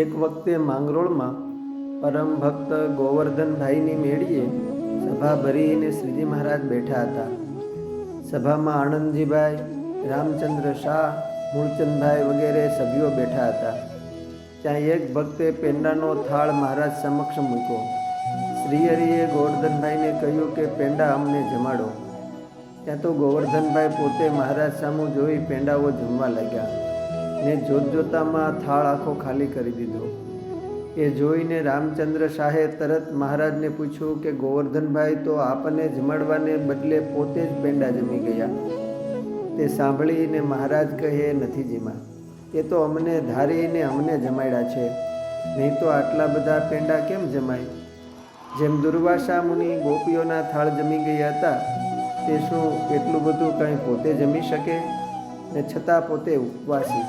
એક વખતે માંગરોળમાં પરમ ભક્ત ગોવર્ધનભાઈની મેળીએ સભા ભરીને શ્રીજી મહારાજ બેઠા હતા. સભામાં આનંદજીભાઈ, રામચંદ્ર શાહ, મૂળચંદભાઈ વગેરે સભ્યો બેઠા હતા. ત્યાં એક ભક્તે પેંડાનો થાળ મહારાજ સમક્ષ મૂક્યો. શ્રીહરિએ ગોવર્ધનભાઈને કહ્યું કે પેંડા અમને જમાડો. ત્યાં તો ગોવર્ધનભાઈ પોતે મહારાજ સામું જોઈ પેંડાઓ જમવા લાગ્યા ને જોતજોતામાં થાળ આખો ખાલી કરી દીધો. એ જોઈને રામચંદ્ર શાહે તરત મહારાજને પૂછ્યું કે ગોવર્ધનભાઈ તો આપણને જમાડવાને બદલે પોતે જ પેંડા જમી ગયા. તે સાંભળીને મહારાજ કહે, નથી જીમા, એ તો અમને ધારીને અમને જમાડ્યા છે, નહીં તો આટલા બધા પેંડા કેમ જમાય? જેમ દુર્વાસા મુનિ ગોપીઓના થાળ જમી ગયા હતા, તે શું એટલું બધું કંઈ પોતે જમી શકે? ને છતાં પોતે ઉપવાસી.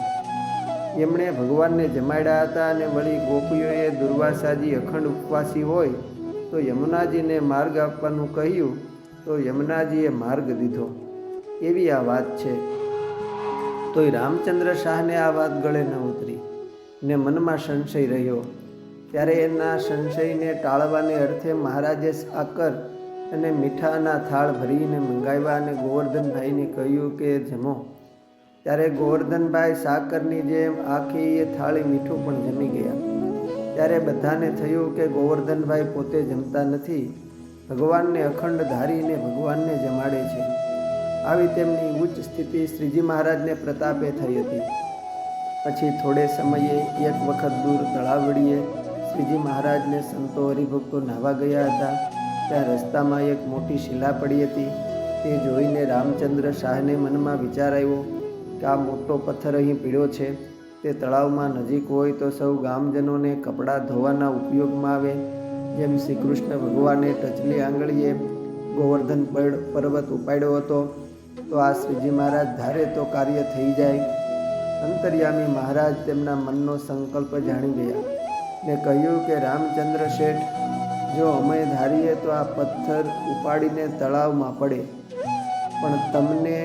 એમણે ભગવાનને જમાડ્યા હતા અને વળી ગોપીઓએ દુર્વાસાજી અખંડ ઉપવાસી હોય તો યમુનાજીને માર્ગ આપવાનું કહ્યું તો યમુનાજીએ માર્ગ દીધો. એવી આ વાત છે. તોય રામચંદ્ર શાહને આ વાત ગળે ન ઉતરી ને મનમાં સંશય રહ્યો. ત્યારે એના સંશયને ટાળવાને અર્થે મહારાજે સાકર અને મીઠાના થાળ ભરીને મંગાવ્યા અને ગોવર્ધનભાઈને કહ્યું કે જમો. ત્યારે ગોવર્ધનભાઈ સાકરની જેમ આખી એ થાળી મીઠું પણ જમી ગયા. ત્યારે બધાને થયું કે ગોવર્ધનભાઈ પોતે જમતા નથી, ભગવાનને અખંડ ધારીને ભગવાનને જમાડે છે. આવી તેમની ઉચ્ચ સ્થિતિ શ્રીજી મહારાજને પ્રતાપે થઈ હતી. પછી થોડે સમયે એક વખત દૂર તળાવડીએ શ્રીજી મહારાજને સંતો હરિભક્તો નાહવા ગયા હતા. ત્યાં રસ્તામાં એક મોટી શિલા પડી હતી. તે જોઈને રામચંદ્ર શાહને મનમાં વિચાર આવ્યો કે આ મોટો પથ્થર અહીં પીળો છે, તે તળાવમાં નજીક હોય તો સૌ ગામજનોને કપડાં ધોવાના ઉપયોગમાં આવે. જેમ શ્રી કૃષ્ણ ભગવાને ટચલી આંગળીએ ગોવર્ધન પર્વત ઉપાડ્યો હતો, તો આ શ્રીજી મહારાજ ધારે તો કાર્ય થઈ જાય. અંતર્યામી મહારાજ તેમના મનનો સંકલ્પ જાણી ગયા ને કહ્યું કે રામચંદ્ર શેઠ, જો અમે ધારીએ તો આ પથ્થર ઉપાડીને તળાવમાં પડે, પણ તમને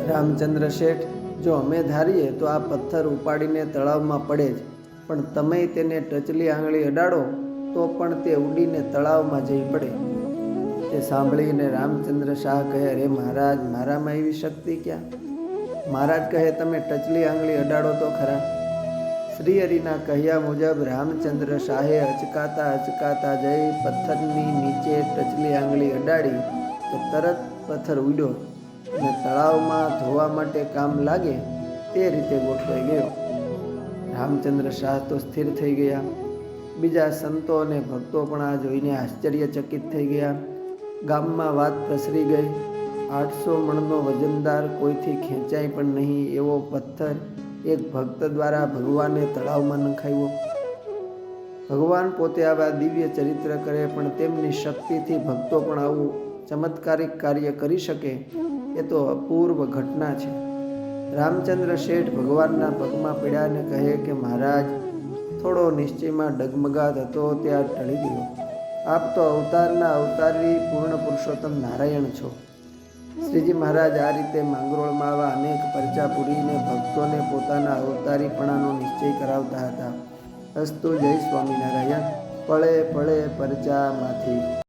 રામચંદ્ર શેઠ, જો અમે ધારીએ તો આ પથ્થર ઉપાડીને તળાવમાં પડે જ, પણ તમે તેને ટચલી આંગળી અડાડો તો પણ તે ઉડીને તળાવમાં જઈ પડે. તે સાંભળીને રામચંદ્ર શાહ કહે, અરે મહારાજ, મારામાં એવી શક્તિ ક્યાં? મહારાજ કહે, તમે ટચલી આંગળી અડાડો તો ખરા. શ્રીહરિના કહ્યા મુજબ રામચંદ્ર શાહે અચકાતા જઈ પથ્થરની નીચે ટચલી આંગળી અડાડી તો તરત પથ્થર ઉડ્યો અને તળાવમાં ધોવા માટે કામ લાગે તે રીતે ગોઠવાઈ ગયો. રામચંદ્ર શાહ તો સ્થિર થઈ ગયા. બીજા સંતો અને ભક્તો પણ આ જોઈને આશ્ચર્યચકિત થઈ ગયા. ગામમાં વાત પ્રસરી ગઈ. 800 મણનો વજનદાર, કોઈથી ખેંચાય પણ નહીં એવો પથ્થર એક ભક્ત દ્વારા ભગવાને તળાવમાં નખાવ્યો. ભગવાન પોતે આવા દિવ્ય ચરિત્ર કરે, પણ તેમની શક્તિથી ભક્તો પણ આવું ચમત્કારિક કાર્ય કરી શકે, એ તો અપૂર્વ ઘટના છે. રામચંદ્ર શેઠ ભગવાનના પગમાં પડ્યા અને કહે કે મહારાજ, થોડો નિશ્ચયમાં ડગમગાટ હતો તે આ ટળી ગયો. આપ તો અવતારના અવતારી પૂર્ણ પુરુષોત્તમ નારાયણ છો. શ્રીજી મહારાજ આ રીતે માંગરોળમાં આવા અનેક પરચા પૂરીને ભક્તોને પોતાના અવતારીપણાનો નિશ્ચય કરાવતા હતા. અસ્તુ. જય સ્વામિનારાયણ. પળે પળે પરચામાંથી